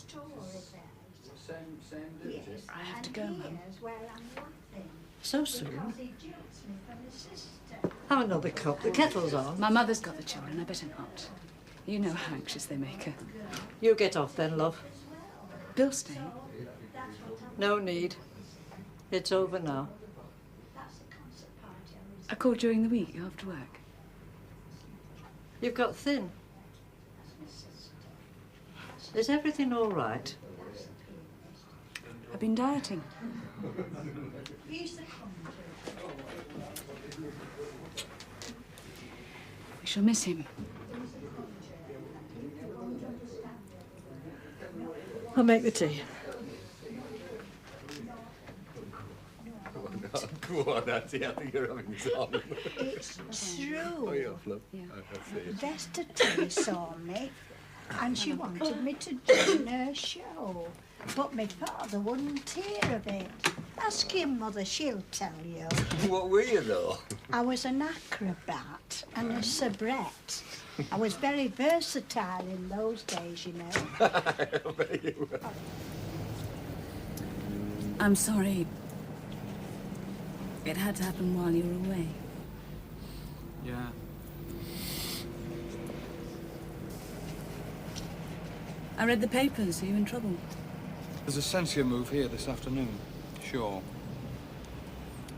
Same duty. Yes, I have to go, Mum. So soon? Have another cup. The kettle's on. My mother's got the children. I better not. You know how anxious they make her. You get off then, love. Bill staying? No need. It's over now. I called during the week after work. You've got thin. Is everything all right? I've been dieting. We shall miss him. I'll make the tea. Go on, Auntie, I think you're having some. It's true. Oh, yeah, Flo. Yeah. I see it. Vesta T saw me and she wanted me to join her show. But my father wouldn't hear of it. Ask your mother, she'll tell you. What were you, though? I was an acrobat and a soubrette. I was very versatile in those days, you know. I bet you were. I'm sorry. It had to happen while you were away. Yeah. I read the papers. Are you in trouble? There's a censure move here this afternoon. Sure.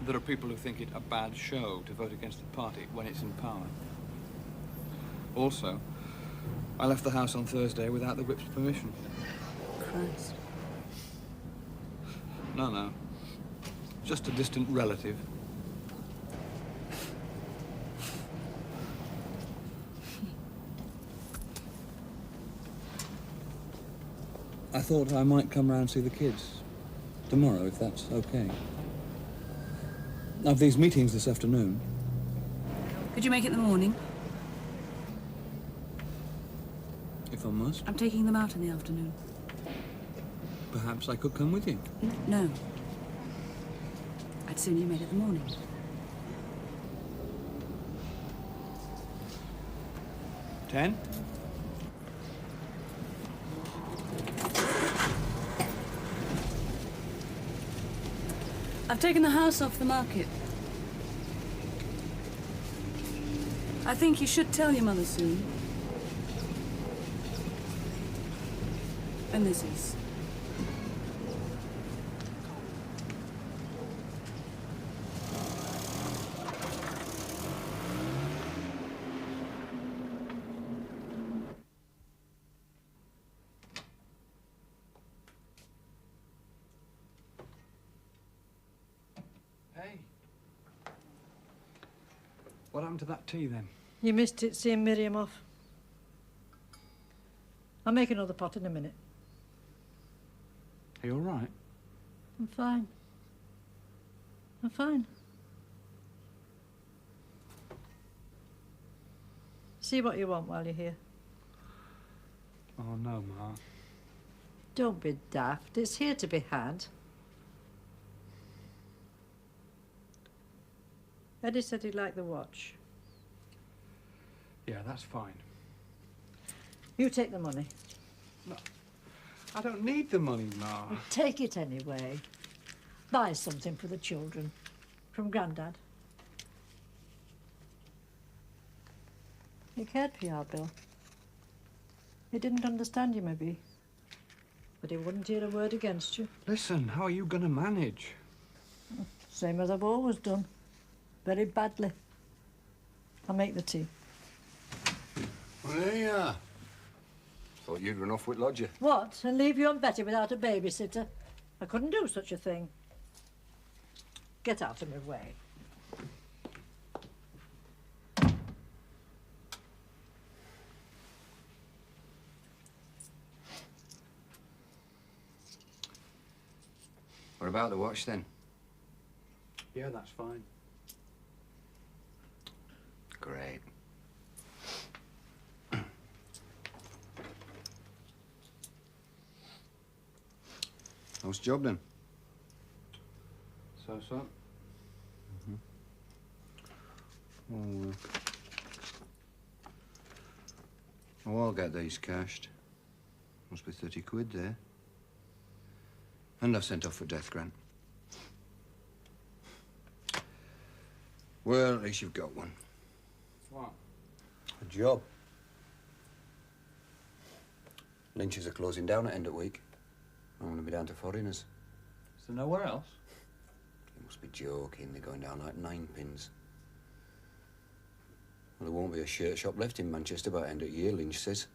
There are people who think it a bad show to vote against the party when it's in power. Also, I left the house on Thursday without the whip's permission. Christ. No. Just a distant relative. I thought I might come round and see the kids tomorrow, if that's okay. I've these meetings this afternoon. Could you make it in the morning? If I must, I'm taking them out in the afternoon. perhaps I could come with you. No. I'd sooner you made it in the morning. Ten? I've taken the house off the market. I think you should tell your mother soon. And Lizzie's. Hey. What happened to that tea then? You missed it seeing Miriam off. I'll make another pot in a minute. Are you all right? I'm fine. I'm fine. See what you want while you're here. Oh, no, Ma. Don't be daft. It's here to be had. Eddie said he'd like the watch. Yeah, that's fine. You take the money. No, I don't need the money, Ma. Take it anyway. Buy something for the children. From Grandad. He cared for you, Bill. He didn't understand you, maybe. But he wouldn't hear a word against you. Listen, how are you going to manage? Same as I've always done. Very badly. I'll make the tea. Well, there you are. Thought you'd run off with Lodger. What? And leave you and Betty without a babysitter? I couldn't do such a thing. Get out of my way. What about the watch, then? Yeah, that's fine. Great. How's the job, then? So. Oh, I'll get these cashed. Must be 30 quid there. And I've sent off for death grant. Well, at least you've got one. What? A job. Lynch's are closing down at end of week. I'm going to be down to foreigners. Is there nowhere else? You must be joking. They're going down like 9 pins. Well, there won't be a shirt shop left in Manchester by end of year, Lynch says.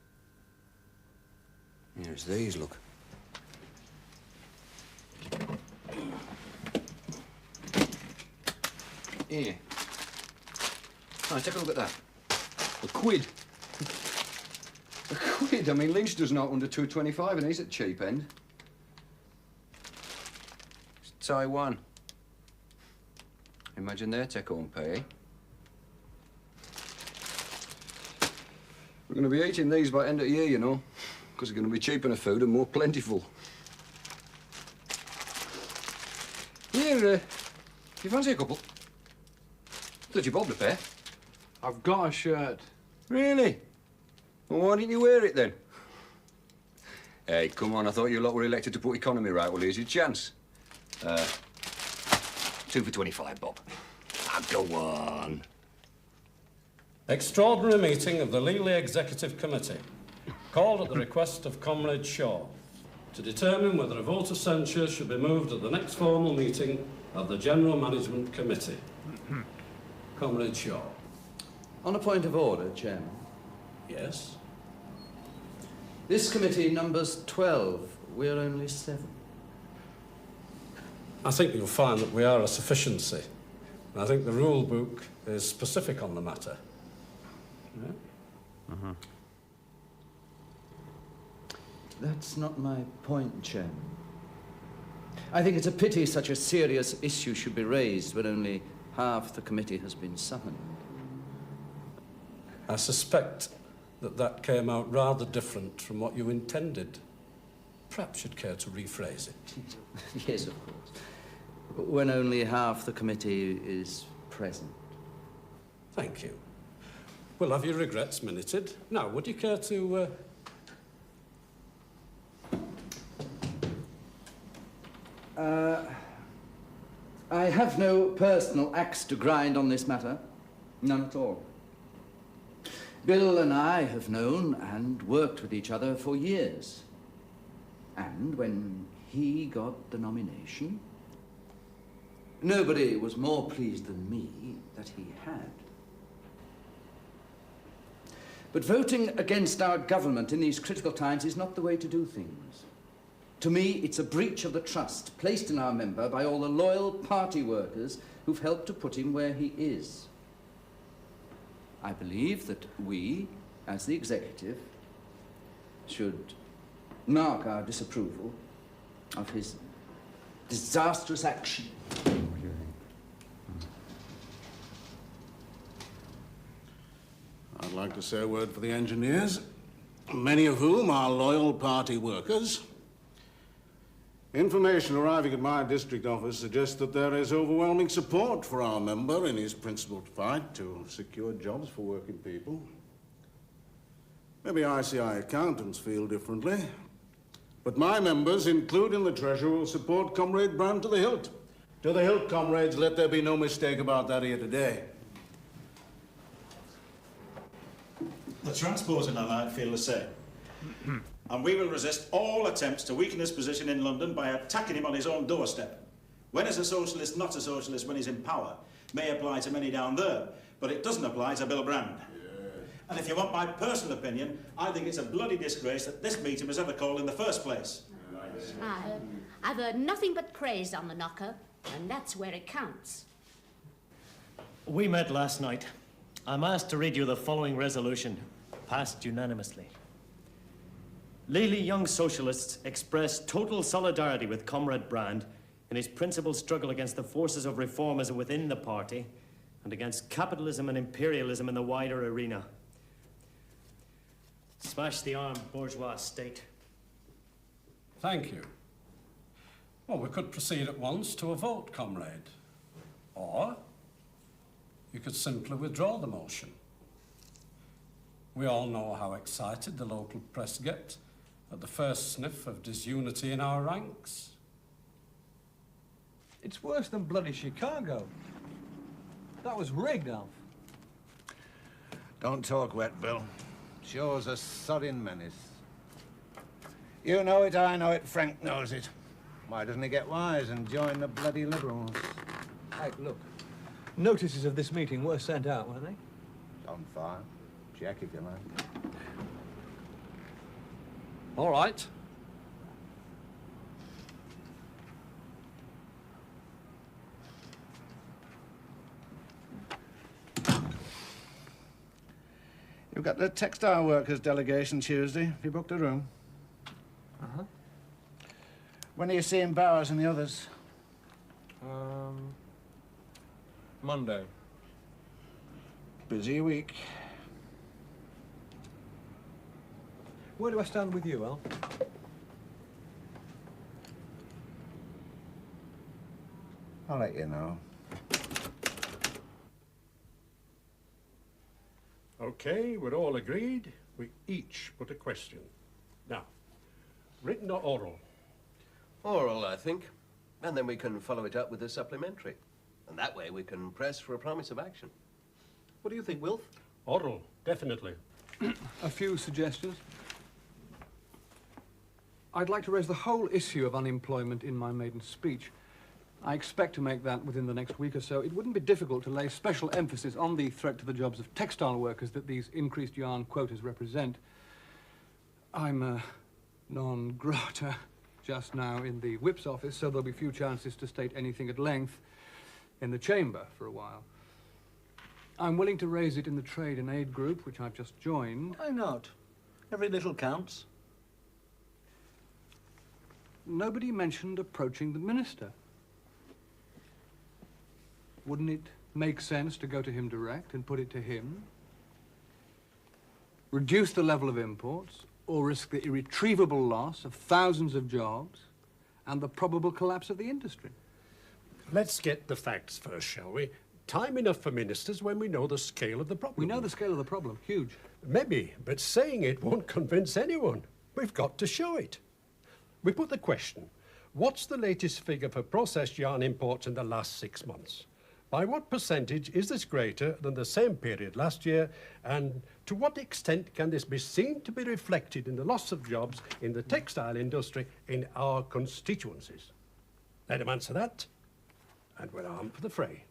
Here, it's these, look. Here. Now, take a look at that. A quid. A quid? I mean, Lynch does not under 2.25 and he's at cheap end. It's Taiwan. Imagine their take-home pay. We're going to be eating these by end of the year, you know, because they're going to be cheaper in food and more plentiful. Here, you fancy a couple? 30 bob to pay. I've got a shirt. Really? Well, why didn't you wear it then? Hey, come on, I thought you lot were elected to put economy right. Well, here's your chance. 2 for 25 bob. Ah, go on. Extraordinary meeting of the Lely Executive Committee, called at the request of Comrade Shaw, to determine whether a vote of censure should be moved at the next formal meeting of the General Management Committee. Comrade Shaw. On a point of order, Chairman. Yes? This committee numbers 12. We're only 7. I think you'll find that we are a sufficiency. I think the rule book is specific on the matter. Yeah? That's not my point, Chairman. I think it's a pity such a serious issue should be raised when only half the committee has been summoned. I suspect that that came out rather different from what you intended. Perhaps you'd care to rephrase it. Yes, of course. When only half the committee is present. Thank you. We'll have your regrets minuted. Now, would you care to... I have no personal axe to grind on this matter. None at all. Bill and I have known and worked with each other for years. And when he got the nomination, nobody was more pleased than me that he had. But voting against our government in these critical times is not the way to do things. To me, it's a breach of the trust placed in our member by all the loyal party workers who've helped to put him where he is. I believe that we, as the executive, should mark our disapproval of his disastrous action. I'd like to say a word for the engineers, many of whom are loyal party workers. Information arriving at my district office suggests that there is overwhelming support for our member in his principled fight to secure jobs for working people. Maybe ICI accountants feel differently, but my members, including the treasurer, will support Comrade Brand to the hilt. To the hilt, comrades, let there be no mistake about that here today. The transport and I feel the same. And we will resist all attempts to weaken his position in London by attacking him on his own doorstep. When is a socialist not a socialist when he's in power may apply to many down there, but it doesn't apply to Bill Brand. Yeah. And if you want my personal opinion, I think it's a bloody disgrace that this meeting was ever called in the first place. I've heard nothing but praise on the knocker, and that's where it counts. We met last night. I'm asked to read you the following resolution, passed unanimously. Lely Young Socialists express total solidarity with Comrade Brand in his principled struggle against the forces of reformism within the party and against capitalism and imperialism in the wider arena. Smash the armed bourgeois state. Thank you. Well, we could proceed at once to a vote, comrade. Or you could simply withdraw the motion. We all know how excited the local press get at the first sniff of disunity in our ranks. It's worse than bloody Chicago. That was rigged, Alf. Don't talk wet, Bill. Shaw's a sodding menace. You know it, I know it, Frank knows it. Why doesn't he get wise and join the bloody Liberals? Hey, look. Notices of this meeting were sent out, weren't they? On fire. Check if you like. All right. You've got the textile workers delegation Tuesday. Have you booked a room? Uh-huh. When are you seeing Bowers and the others? Monday. Busy week. Where do I stand with you, Al? I'll let you know. Okay, we're all agreed. We each put a question. Now, written or oral? Oral, I think. And then we can follow it up with a supplementary. And that way we can press for a promise of action. What do you think, Wilf? Oral, definitely. A few suggestions. I'd like to raise the whole issue of unemployment in my maiden speech. I expect to make that within the next week or so. It wouldn't be difficult to lay special emphasis on the threat to the jobs of textile workers that these increased yarn quotas represent. I'm a non grata just now in the whip's office, so there'll be few chances to state anything at length in the chamber for a while. I'm willing to raise it in the Trade and Aid group, which I've just joined. Why not? Every little counts. Nobody mentioned approaching the minister. Wouldn't it make sense to go to him direct and put it to him? Reduce the level of imports, or risk the irretrievable loss of thousands of jobs and the probable collapse of the industry? Let's get the facts first, shall we? Time enough for ministers when we know the scale of the problem. We know the scale of the problem. Huge. Maybe, but saying it won't convince anyone. We've got to show it. We put the question, what's the latest figure for processed yarn imports in the last 6 months? By what percentage is this greater than the same period last year, and to what extent can this be seen to be reflected in the loss of jobs in the textile industry in our constituencies? Let him answer that, and we're armed for the fray.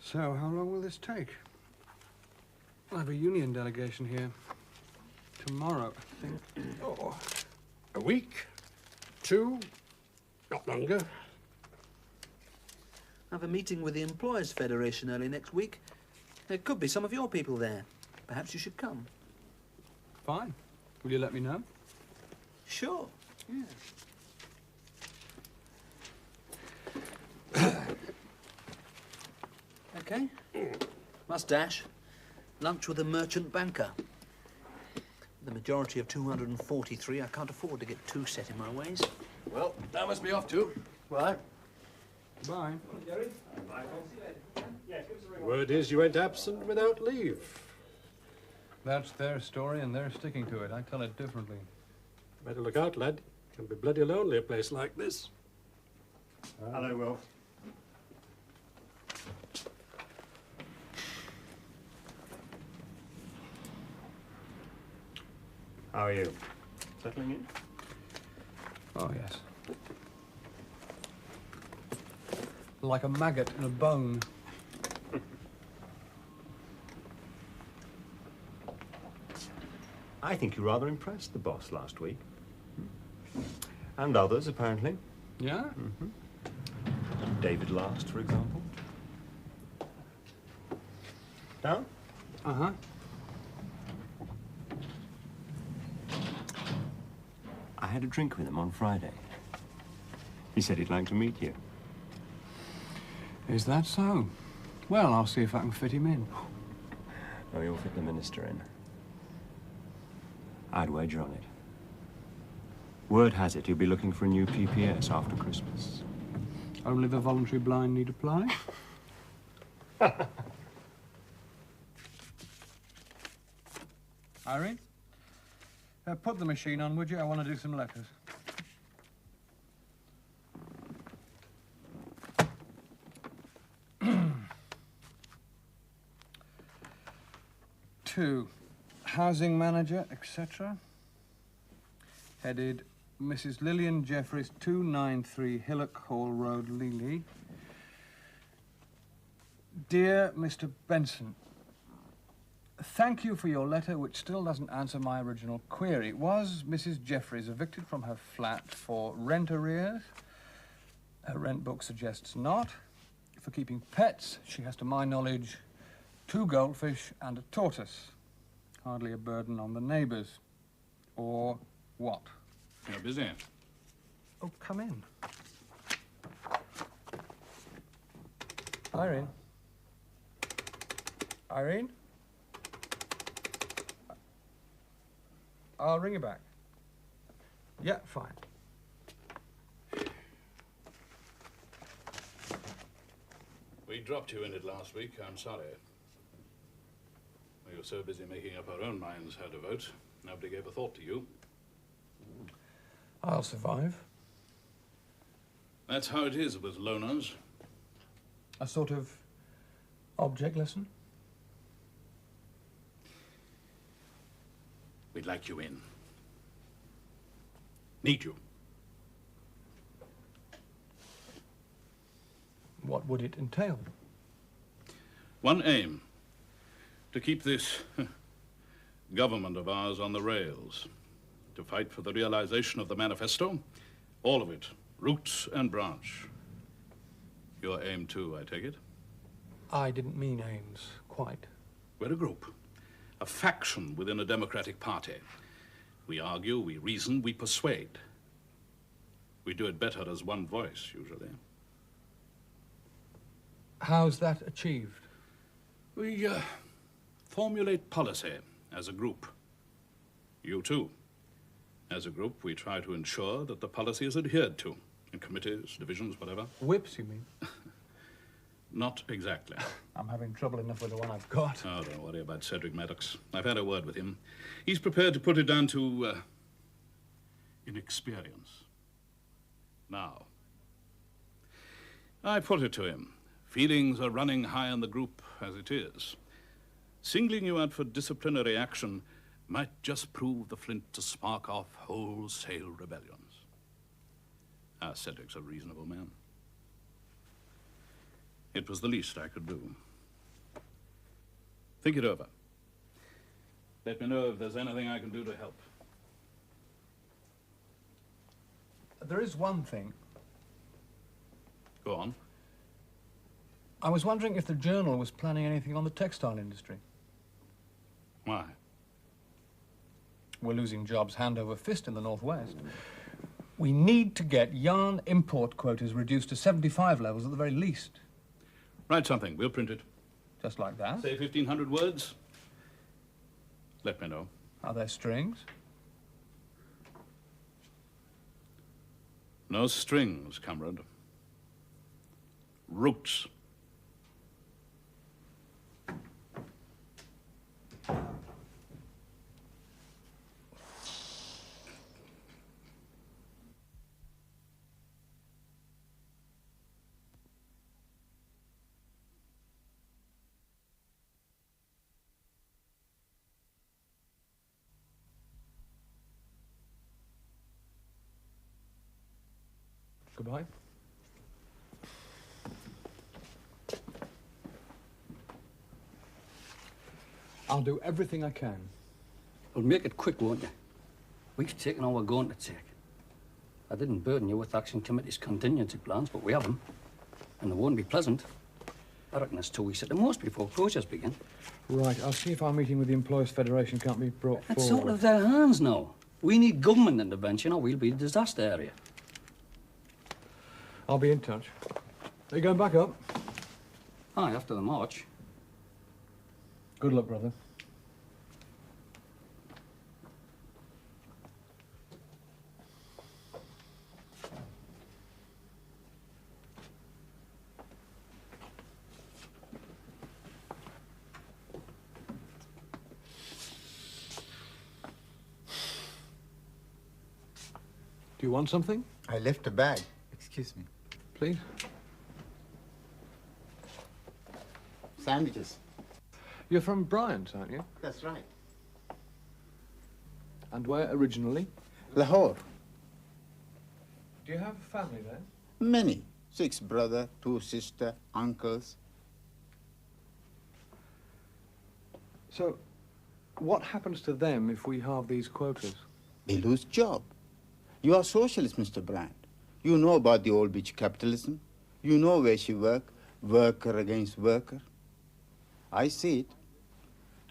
So, how long will this take? I have a union delegation here tomorrow, I think. Oh, a week, 2, not longer. I have a meeting with the Employers' Federation early next week. There could be some of your people there. Perhaps you should come. Fine. Will you let me know? Sure, yeah. Okay. Must dash. Lunch with a merchant banker. The majority of 243, I can't afford to get too set in my ways. Well, that must be off too. Right. Bye. Word is you went absent without leave. That's their story and they're sticking to it. I tell it differently. Better look out, lad. Can be bloody lonely a place like this. Hello, Wilf. How are you? Settling in? Oh, yes. Like a maggot in a bone. I think you rather impressed the boss last week. And others, apparently. Yeah? Mm-hmm. David Last, for example. Down? Uh-huh. I had a drink with him on Friday. He said he'd like to meet you. Is that so? Well, I'll see if I can fit him in. No, you'll fit the minister in. I'd wager on it. Word has it he'll be looking for a new PPS after Christmas. Only the voluntary blind need apply? Irene? Put the machine on, would you? I want to do some letters. To housing manager, etc. Headed Mrs. Lillian Jeffries, 293 Hillock Hall Road, Lely. Dear Mr. Benson, thank you for your letter, which still doesn't answer my original query. Was Mrs. Jeffries evicted from her flat for rent arrears? Her rent book suggests not. For keeping pets, she has, to my knowledge, 2 goldfish and a tortoise. Hardly a burden on the neighbours. Or what? You're busy. Oh, come in. Irene? Irene? I'll ring you back. Yeah, fine. We dropped you in it last week. I'm sorry. We were so busy making up our own minds how to vote, nobody gave a thought to you. I'll survive. That's how it is with loners. A sort of object lesson? We'd like you in. Need you. What would it entail? One aim. To keep this government of ours on the rails. To fight for the realization of the manifesto. All of it. Root and branch. Your aim too, I take it? I didn't mean aims, quite. We're a group. A faction within a democratic party. We argue, we reason, we persuade. We do it better as one voice, usually. How's that achieved? We formulate policy as a group. You too. As a group, we try to ensure that the policy is adhered to. In committees, divisions, whatever. Whips, you mean? Not exactly. I'm having trouble enough with the one I've got. Oh, don't worry about Cedric Maddox. I've had a word with him. He's prepared to put it down to inexperience. Now, I put it to him. Feelings are running high in the group as it is. Singling you out for disciplinary action might just prove the flint to spark off wholesale rebellions. Our Cedric's a reasonable man. It was the least I could do. Think it over. Let me know if there's anything I can do to help. There is one thing. Go on. I was wondering if the Journal was planning anything on the textile industry. Why? We're losing jobs hand over fist in the Northwest. We need to get yarn import quotas reduced to 75 levels at the very least. Write something. We'll print it. Just like that? Say 1,500 words. Let me know. Are there strings? No strings, comrade. Roots. Goodbye. I'll do everything I can. Well, make it quick, won't you? We've taken all we're going to take. I didn't burden you with Action Committee's contingency plans, but we have them. And they won't be pleasant. I reckon there's 2 weeks at the most before protests begin. Right, I'll see if our meeting with the Employers' Federation can't be brought forward. It's out of their hands now. We need government intervention or we'll be a disaster area. I'll be in touch. Are you going back up? Aye, after the march. Good luck, brother. you want something? I left a bag. Excuse me. Please. Sandwiches. You're from Bryant, aren't you? That's right. And where originally? Lahore. Do you have family there? Many. 6 brothers, 2 sisters, uncles. So, what happens to them if we halve these quotas? They lose job. You are socialist, Mr. Brand. You know about the old bitch capitalism. You know where she work, worker against worker. I see it.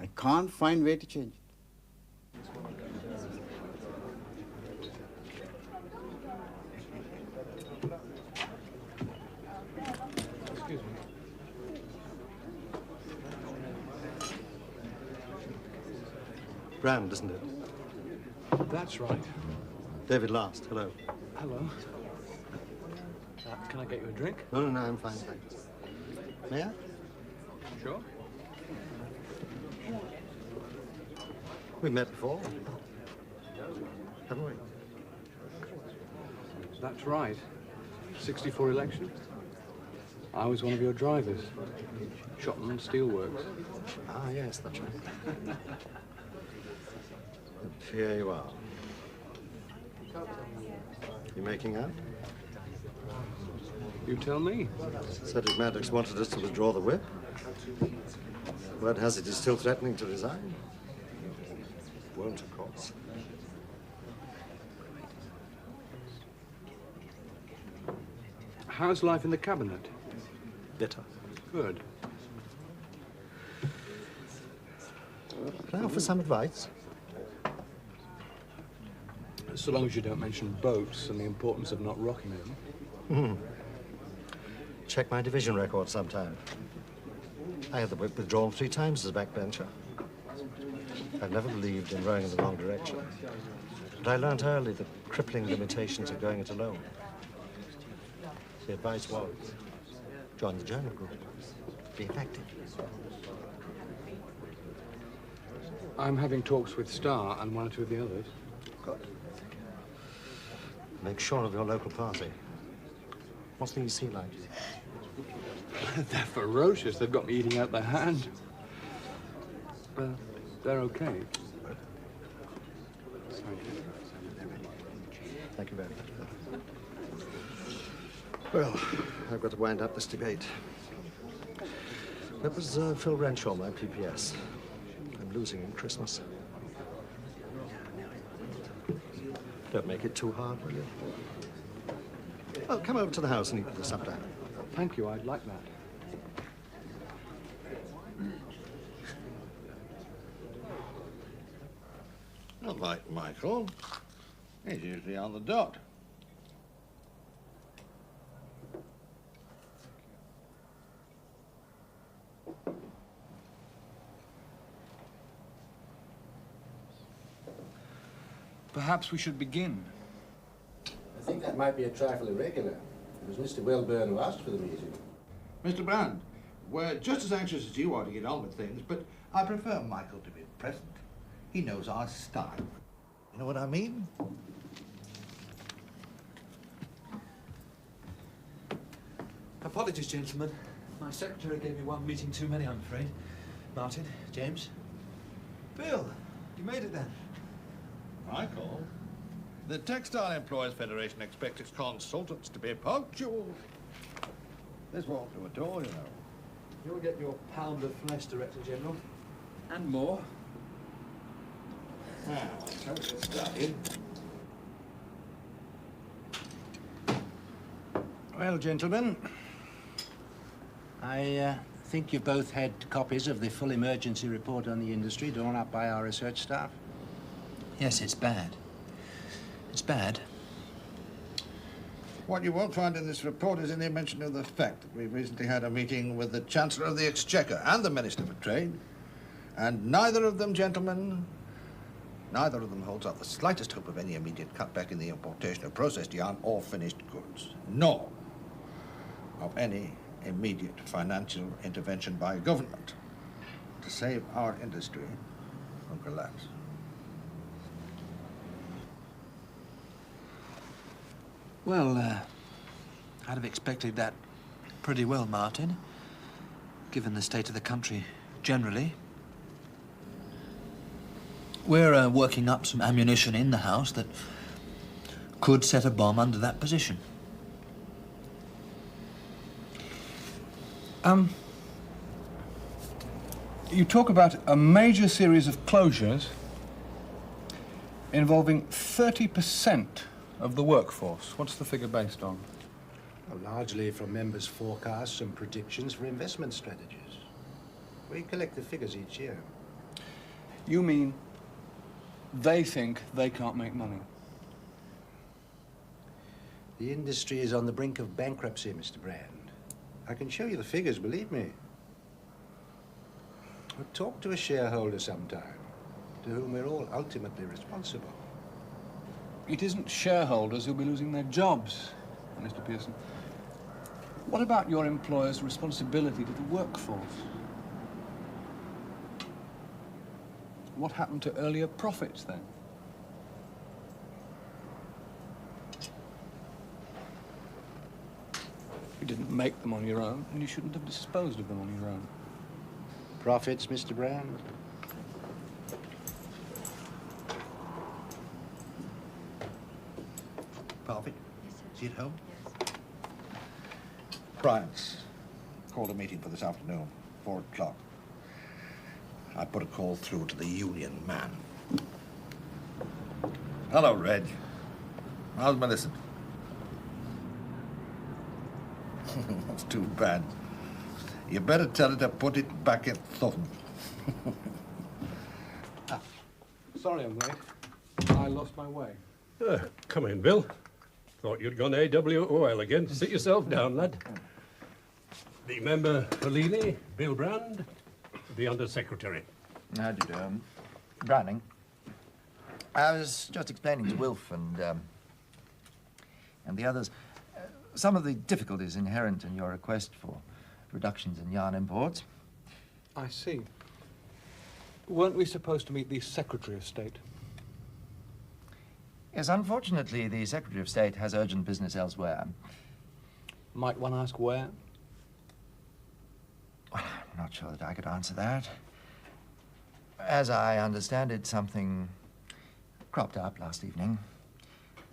I can't find way to change it. Excuse me. Brand, isn't it? That's right. David Last, hello. Hello. Can I get you a drink? No, I'm fine, thanks. May I? Sure. We met before, haven't we? That's right. 64 election. I was one of your drivers. Shotland Steelworks. Ah, yes, that's right. And here you are. You making out? You tell me. Cedric Maddox wanted us to withdraw the whip. Word has it he's still threatening to resign. Won't, of course. How's life in the cabinet? Bitter. Good. Can I offer some advice? So long as you don't mention boats and the importance of not rocking them. Check my division record sometime. I had the whip withdrawn 3 times as a backbencher. I've never believed in rowing in the wrong direction. But I learned early the crippling limitations of going it alone. The advice was, join the journal group. Be effective. I'm having talks with Starr and 1 or 2 of the others. Good. Make sure of your local party. What's the EC like? They're ferocious. They've got me eating out their hand. Well, they're okay. Sorry. Thank you very much. Well, I've got to wind up this debate. That was Phil Renshaw, my PPS. I'm losing him Christmas. Don't make it too hard, will you? Oh, come over to the house and eat the supper. Thank you, I'd like that. Not like Michael. He's usually on the dot. Perhaps we should begin. I think that might be a trifle irregular. It was Mr. Welburn who asked for the meeting. Mr. Brand, we're just as anxious as you are to get on with things, but I prefer Michael to be present. He knows our style. You know what I mean? Apologies, gentlemen. My secretary gave me 1 meeting too many, I'm afraid. Martin, James. Bill, you made it then. Michael, the Textile Employers Federation expects its consultants to be punctual. This won't do at all, you know. You'll get your pound of flesh, Director General. And more. Now, shall we get started? Well, gentlemen, I think you've both had copies of the full emergency report on the industry drawn up by our research staff. Yes, it's bad. It's bad. What you won't find in this report is any mention of the fact that we recently had a meeting with the Chancellor of the Exchequer and the Minister for Trade, and neither of them, gentlemen, neither of them holds out the slightest hope of any immediate cutback in the importation of processed yarn or finished goods, nor of any immediate financial intervention by government to save our industry from collapse. Well, I'd have expected that pretty well, Martin, given the state of the country generally. We're working up some ammunition in the house that could set a bomb under that position. You talk about a major series of closures involving 30% of the workforce. What's the figure based on? Well, largely from members' forecasts and predictions for investment strategies. We collect the figures each year. You mean they think they can't make money? The industry is on the brink of bankruptcy, Mr. Brand. I can show you the figures, believe me. But talk to a shareholder sometime, to whom we're all ultimately responsible. It isn't shareholders who'll be losing their jobs, Mr. Pearson. What about your employer's responsibility to the workforce? What happened to earlier profits, then? You didn't make them on your own, and you shouldn't have disposed of them on your own. Profits, Mr. Brand? Parfit? Is he at home? Bryant's called a meeting for this afternoon, 4 o'clock. I put a call through to the union man. Hello, Reg. How's Millicent? That's too bad. You better tell her to put it back at Thornton. Sorry I'm late. I lost my way. Come in, Bill. Thought you'd gone AWOL again. Sit yourself down, lad. The member for Lely, Bill Brand, the Under-Secretary. How do you do? Browning. I was just explaining to Wilf and the others some of the difficulties inherent in your request for reductions in yarn imports. I see. Weren't we supposed to meet the Secretary of State? Yes, unfortunately, the Secretary of State has urgent business elsewhere. Might one ask where? Well, I'm not sure that I could answer that. As I understand it, something cropped up last evening.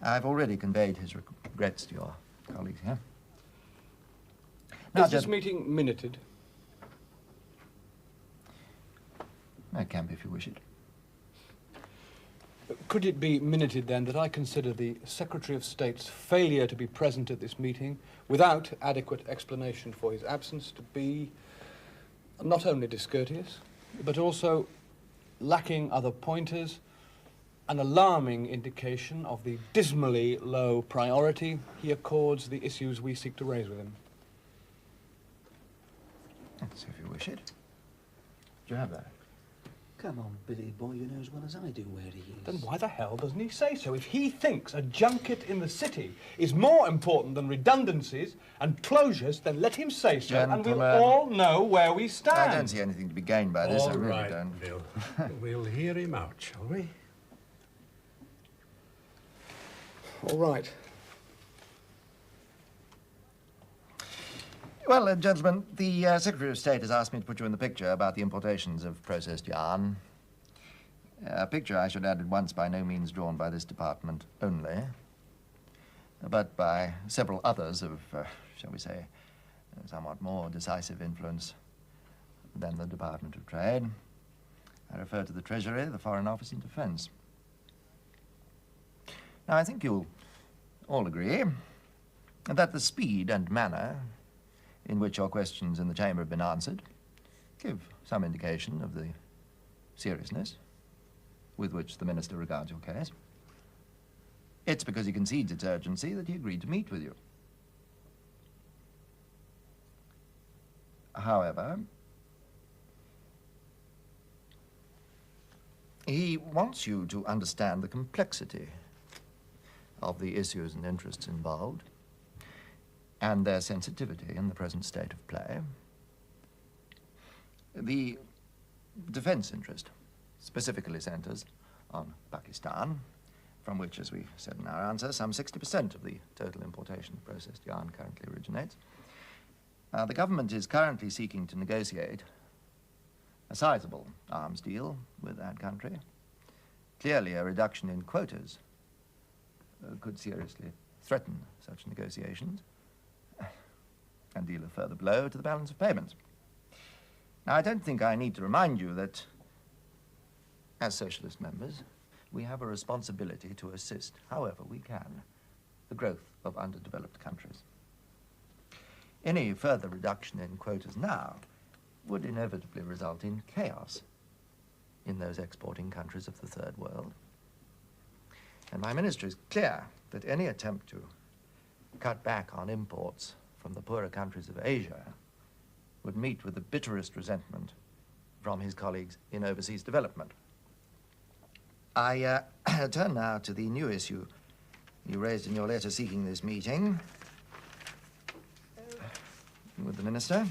I've already conveyed his regrets to your colleagues here. Now, Is this meeting minuted? It can be if you wish it. Could it be minuted, then, that I consider the Secretary of State's failure to be present at this meeting, without adequate explanation for his absence, to be not only discourteous, but also lacking other pointers, an alarming indication of the dismally low priority he accords the issues we seek to raise with him? That's if you wish it. Do you have that? Come on, Billy boy, you know as well as I do where he is. Then why the hell doesn't he say so? If he thinks a junket in the city is more important than redundancies and closures, then let him say so, and we'll all know where we stand. I don't see anything to be gained by this. All I really right, don't. Bill. We'll hear him out, shall we? All right. Well, gentlemen, the Secretary of State has asked me to put you in the picture about the importations of processed yarn. A picture, I should add at once, by no means drawn by this department only, but by several others of, shall we say, somewhat more decisive influence than the Department of Trade. I refer to the Treasury, the Foreign Office, and Defense. Now, I think you'll all agree that the speed and manner in which your questions in the chamber have been answered give some indication of the seriousness with which the Minister regards your case. It's because he concedes its urgency that he agreed to meet with you. However, he wants you to understand the complexity of the issues and interests involved and their sensitivity in the present state of play. The defense interest specifically centers on Pakistan, from which, as we said in our answer, some 60% of the total importation of processed yarn currently originates. The government is currently seeking to negotiate a sizable arms deal with that country. Clearly, a reduction in quotas could seriously threaten such negotiations and deal a further blow to the balance of payments. Now, I don't think I need to remind you that, as socialist members, we have a responsibility to assist, however we can, the growth of underdeveloped countries. Any further reduction in quotas now would inevitably result in chaos in those exporting countries of the Third World. And my ministry is clear that any attempt to cut back on imports from the poorer countries of Asia would meet with the bitterest resentment from his colleagues in overseas development. I turn now to the new issue you raised in your letter seeking this meeting with the Minister,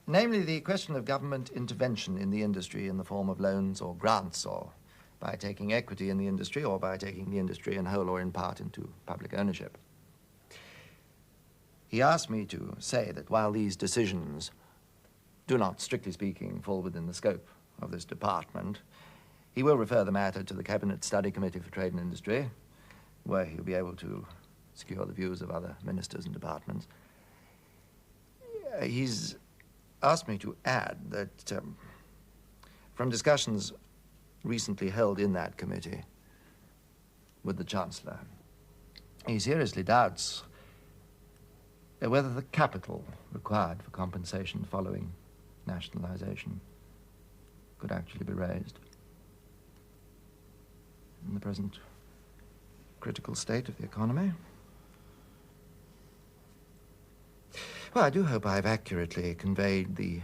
namely the question of government intervention in the industry in the form of loans or grants, or by taking equity in the industry, or by taking the industry in whole or in part into public ownership. He asked me to say that while these decisions do not, strictly speaking, fall within the scope of this department, he will refer the matter to the Cabinet Study Committee for Trade and Industry, where he'll be able to secure the views of other ministers and departments. He's asked me to add that from discussions recently held in that committee with the Chancellor, he seriously doubts whether the capital required for compensation following nationalization could actually be raised in the present critical state of the economy. Well, I do hope I've accurately conveyed the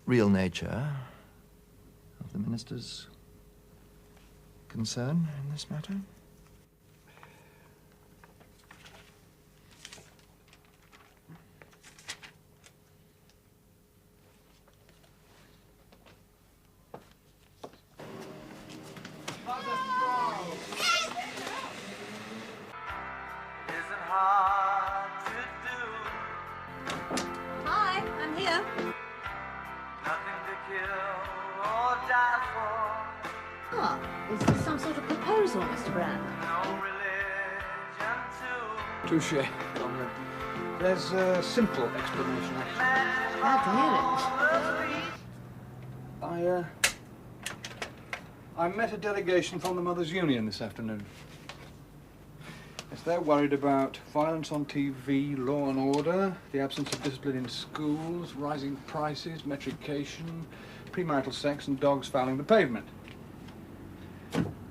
real nature of the Minister's concern in this matter. Hi, I'm here. Ah, is this some sort of proposal, Mr. Brand? Touche, Comrade. There's a simple explanation, actually. Glad to hear it. I met a delegation from the Mothers' Union this afternoon. Yes, they're worried about violence on TV, law and order, the absence of discipline in schools, rising prices, metrication, premarital sex and dogs fouling the pavement.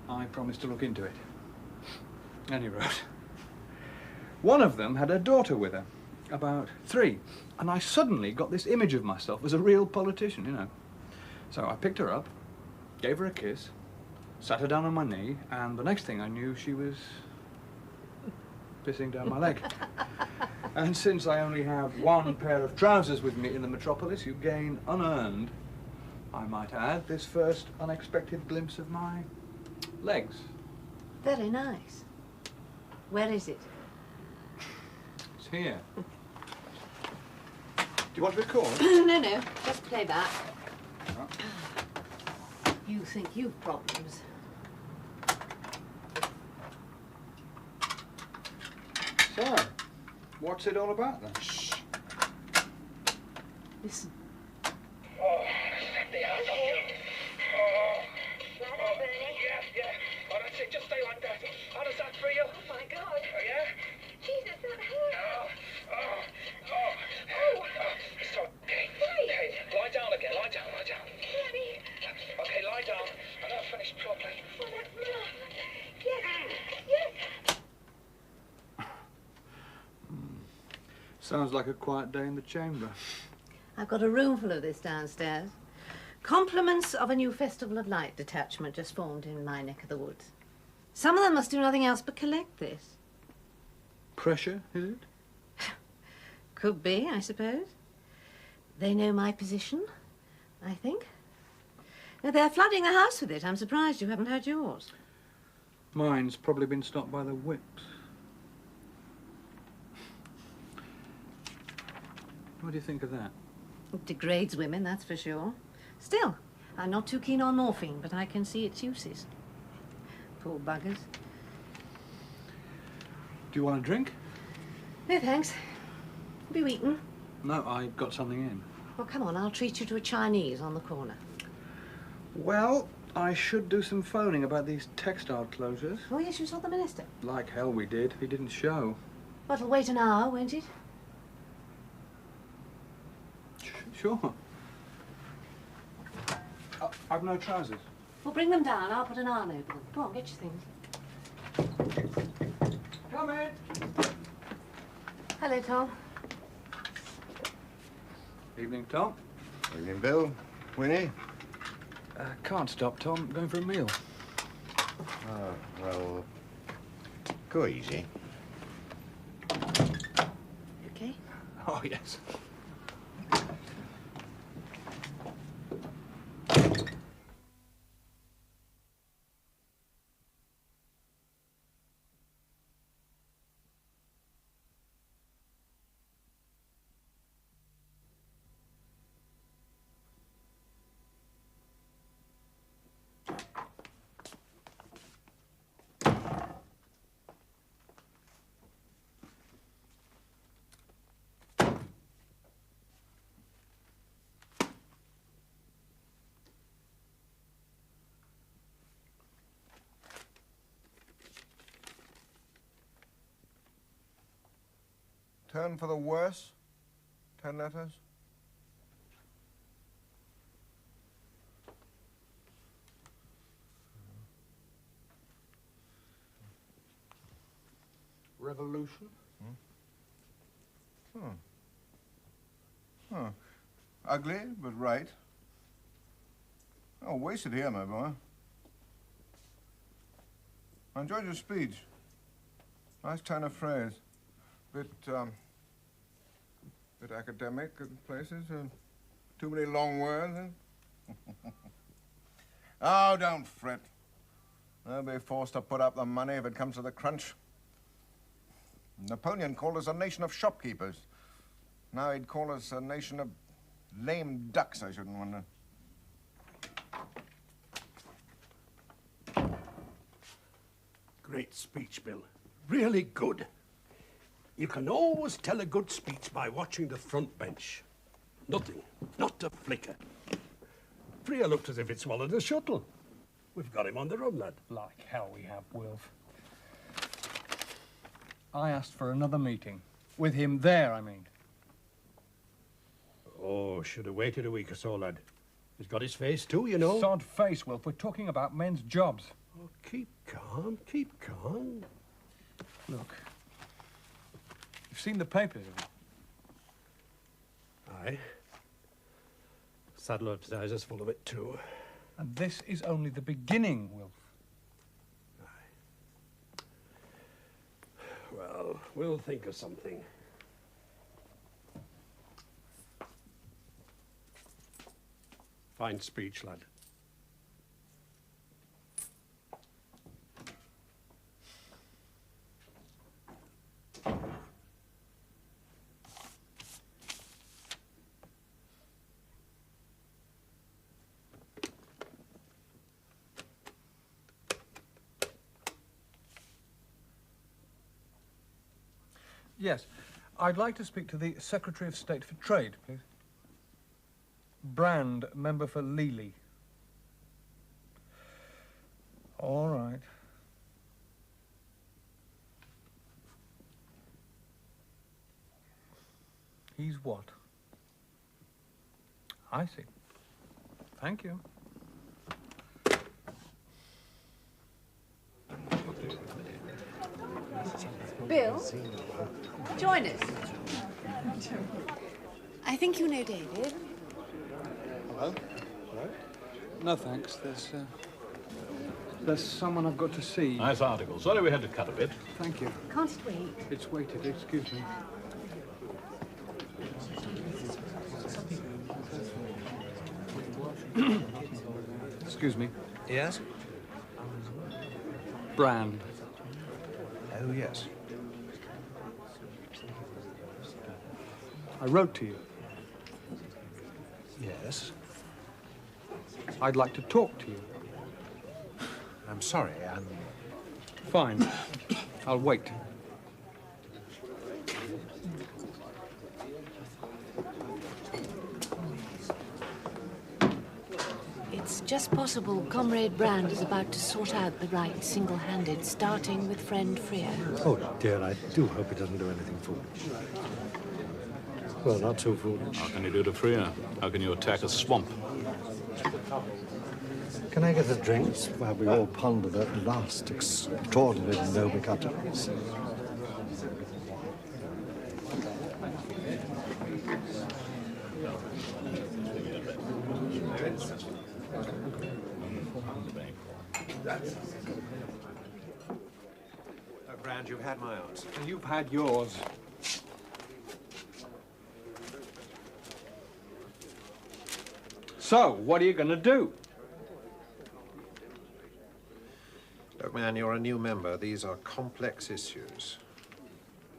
I promised to look into it. And he wrote. One of them had a daughter with her, about 3, and I suddenly got this image of myself as a real politician, you know. So I picked her up, gave her a kiss, sat her down on my knee, and the next thing I knew, she was pissing down my leg. And since I only have one pair of trousers with me in the metropolis, you gain unearned, I might add, this first unexpected glimpse of my legs. Very nice. Where is it? It's here. Do you want to record? No, just play back. You think you've problems. So, what's it all about then? Shh. Listen. Oh, set the ass on you. Oh, yeah. Oh, that's it. Just stay like that. How does that feel? Oh, my God. Oh, yeah? Jesus, that hurts. Oh. It's okay. Okay, lie down again. Lie down. Daddy. Okay, lie down. And I'll finish properly. Oh, that's enough. Yes. Sounds like a quiet day in the chamber. I've got a room full of this downstairs. Compliments of a new Festival of Light detachment just formed in my neck of the woods. Some of them must do nothing else but collect this. Pressure, is it? Could be, I suppose. They know my position, I think. Now, they're flooding the house with it. I'm surprised you haven't had yours. Mine's probably been stopped by the whips. What do you think of that? It degrades women, that's for sure. Still, I'm not too keen on morphine, but I can see its uses. Poor buggers. Do you want a drink? No, thanks. Have you eaten? No, I got something in. Well, come on, I'll treat you to a Chinese on the corner. Well, I should do some phoning about these textile closures. Oh, yes, you saw the minister. Like hell we did. He didn't show. But it'll wait an hour, won't it? Sure. I've no trousers. Well, bring them down. I'll put an arm over them. Go on, get your things. Come in. Hello, Tom. Evening, Tom. Evening, Bill. Winnie? Can't stop, Tom. I'm going for a meal. Oh, well, go easy. Okay. Oh, yes. Turn for the worse? 10 letters? Revolution? Huh. Ugly, but right. Oh, wasted here, my boy. I enjoyed your speech. Nice turn of phrase. Bit academic in places. Too many long words. Oh, don't fret. They'll be forced to put up the money if it comes to the crunch. Napoleon called us a nation of shopkeepers. Now he'd call us a nation of lame ducks, I shouldn't wonder. Great speech, Bill. Really good. You can always tell a good speech by watching the front bench. Nothing, not a flicker. Freer looked as if he'd swallowed a shuttle. We've got him on the run, lad. Like hell we have, Wilf. I asked for another meeting. With him there, I mean. Oh, should have waited a week or so, lad. He's got his face too, you know. Sod face, Wilf. We're talking about men's jobs. Oh, keep calm, keep calm. Look. You've seen the papers, have you? Aye. Saddler advertiser's full of it too. And this is only the beginning, Wilf. Well, we'll think of something. Fine speech, lad. Yes. I'd like to speak to the Secretary of State for Trade, please. Brand, member for Lely. All right. He's what? I see. Thank you. Bill, join us. I think you know David. Hello? No, thanks. There's someone I've got to see. Nice article. Sorry we had to cut a bit. Thank you. Can't it wait? It's weighted. Excuse me. Excuse me. Yes? Brand. Oh, yes. I wrote to you. Yes. I'd like to talk to you. I'm sorry, Fine. I'll wait. It's just possible Comrade Brand is about to sort out the right single-handed, starting with friend Freer. Oh, dear, I do hope he doesn't do anything foolish. Well, not too foolish. How can you do to Freer? How can you attack a swamp? Can I get a drink while we all ponder that last extraordinary Noble utterance? Brand, you've had my answer. And you've had yours. So, what are you going to do? Look, man, you're a new member. These are complex issues.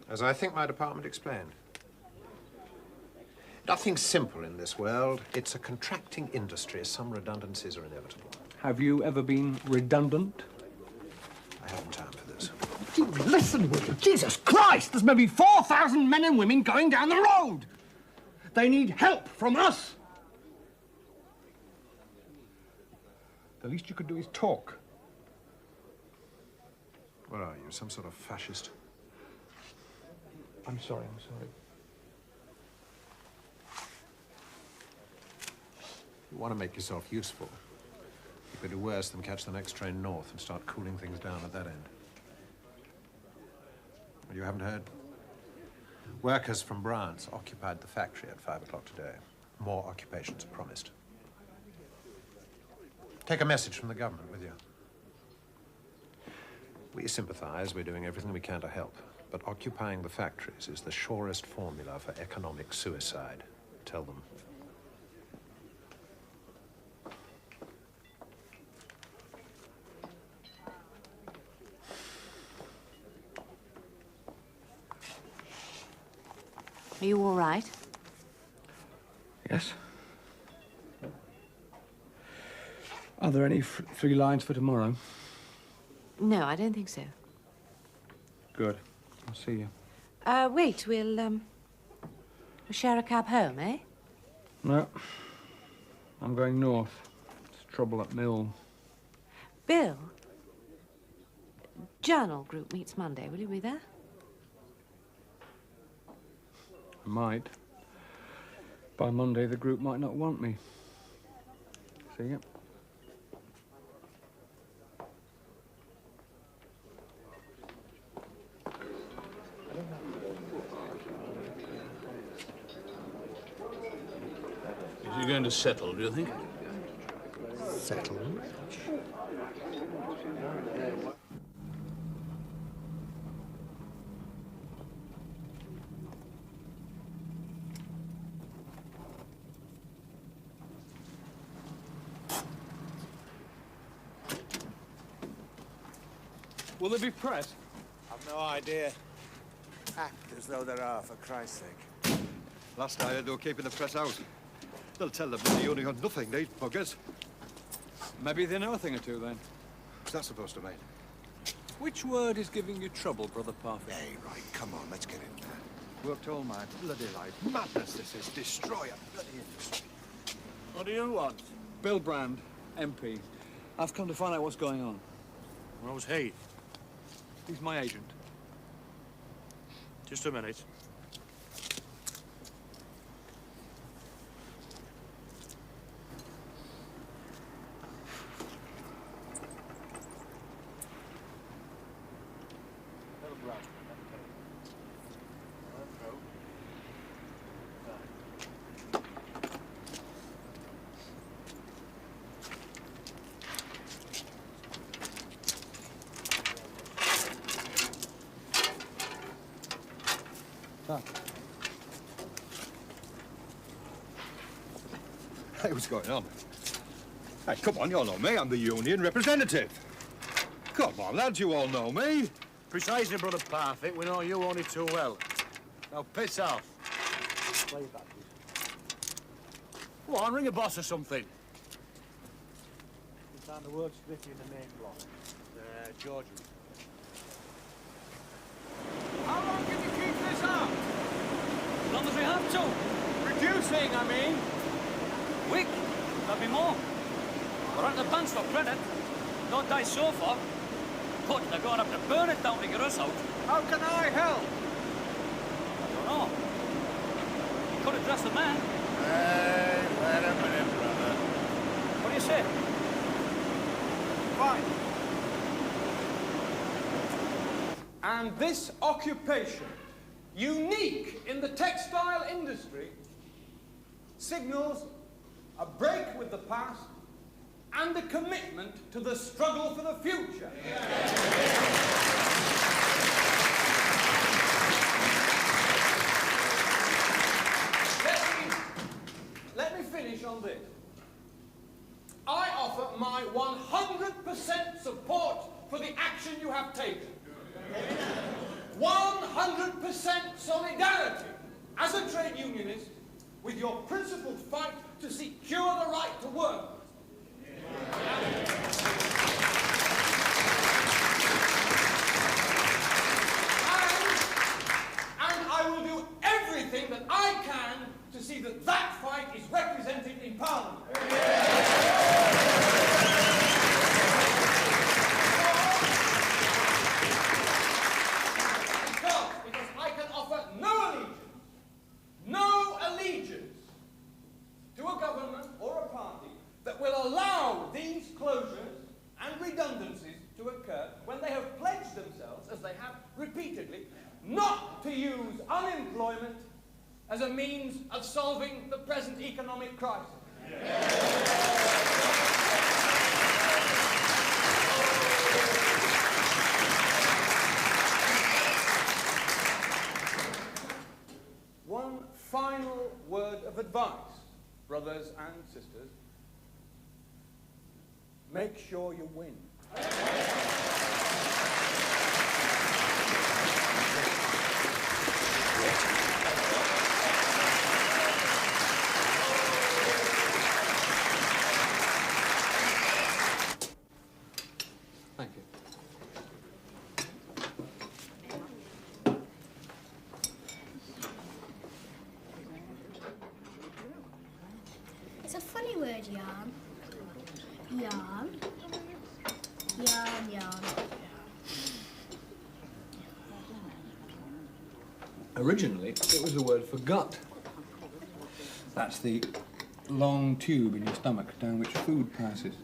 As I think my department explained. Nothing's simple in this world. It's a contracting industry. Some redundancies are inevitable. Have you ever been redundant? I haven't time for this. Listen, will you? Jesus Christ! There's maybe 4,000 men and women going down the road! They need help from us! The least you could do is talk. What are you, some sort of fascist? I'm sorry, I'm sorry. You want to make yourself useful. You could do worse than catch the next train north and start cooling things down at that end. Well, you haven't heard? Workers from Bryant's occupied the factory at 5 o'clock today. More occupations are promised. Take a message from the government with you. We sympathize. We're doing everything we can to help. But occupying the factories is the surest formula for economic suicide. Tell them. Are you all right? Yes. Are there any free lines for tomorrow? No, I don't think so. Good. I'll see you. Wait, we'll share a cab home, eh? No. I'm going north. There's trouble at Mill. Bill, Journal Group meets Monday. Will you be there? I might. By Monday, the group might not want me. See ya. Is he going to settle, do you think? Settle? Will there be press? I've no idea. Act as though there are, for Christ's sake. Last I heard, they were keeping the press out. They'll tell them that they only got nothing, these buggers. Maybe they know a thing or two, then. What's that supposed to mean? Which word is giving you trouble, Brother Parfit? Hey, right, come on, let's get in there. Worked all my bloody life. Madness, this is. Destroy a bloody industry. What do you want? Bill Brand, MP. I've come to find out what's going on. Who's he? He's my agent. Just a minute. Hey, what's going on? Hey, come on, you all know me. I'm the union representative. Come on, lads, you all know me. Precisely, Brother Parfit. We know you only too well. Now, piss off. Go on, ring a boss or something. You found the word Smithy in the main block. George. How long can you keep this up? As long as we have to. Reducing, I mean. Week, there'll be more. We're on the bench for credit. Don't die so far. But they're going up to burn it down to get us out. How can I help? I don't know. You could address the man. Hey, wait a minute, brother. What do you say? Fine. And this occupation, unique in the textile industry, signals a break with the past and a commitment to the struggle for the future. Let me finish on this. I offer my 100% support for the action you have taken. 100% solidarity as a trade unionist with your principled fight to secure the right to work. And I will do everything that I can to see that that fight is represented in Parliament. Because I can offer no allegiance to a government or a party that will allow these closures and redundancies to occur when they have pledged themselves, as they have repeatedly, not to use unemployment as a means of solving the present economic crisis. One final word of advice, brothers and sisters. Make sure you win. Thank you. It's a funny word, yarn. Yarn. Yarn, yarn. Originally, it was the word for gut. That's the long tube in your stomach down which food passes.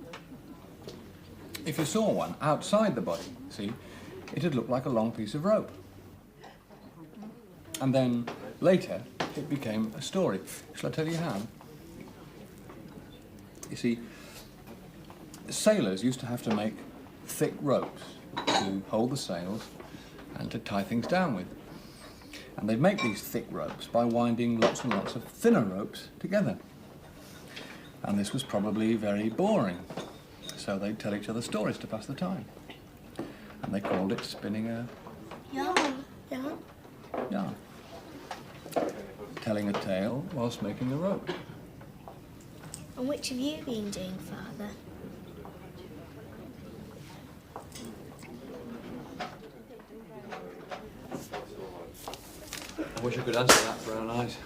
If you saw one outside the body, see, it'd look like a long piece of rope. And then, later, it became a story. Shall I tell you how? You see, sailors used to have to make thick ropes to hold the sails and to tie things down with. And they'd make these thick ropes by winding lots and lots of thinner ropes together. And this was probably very boring. So they'd tell each other stories to pass the time. And they called it spinning a Yarn. Yarn. yarn. Telling a tale whilst making a rope. And which have you been doing, Father? I wish I could answer that, Brown Eyes.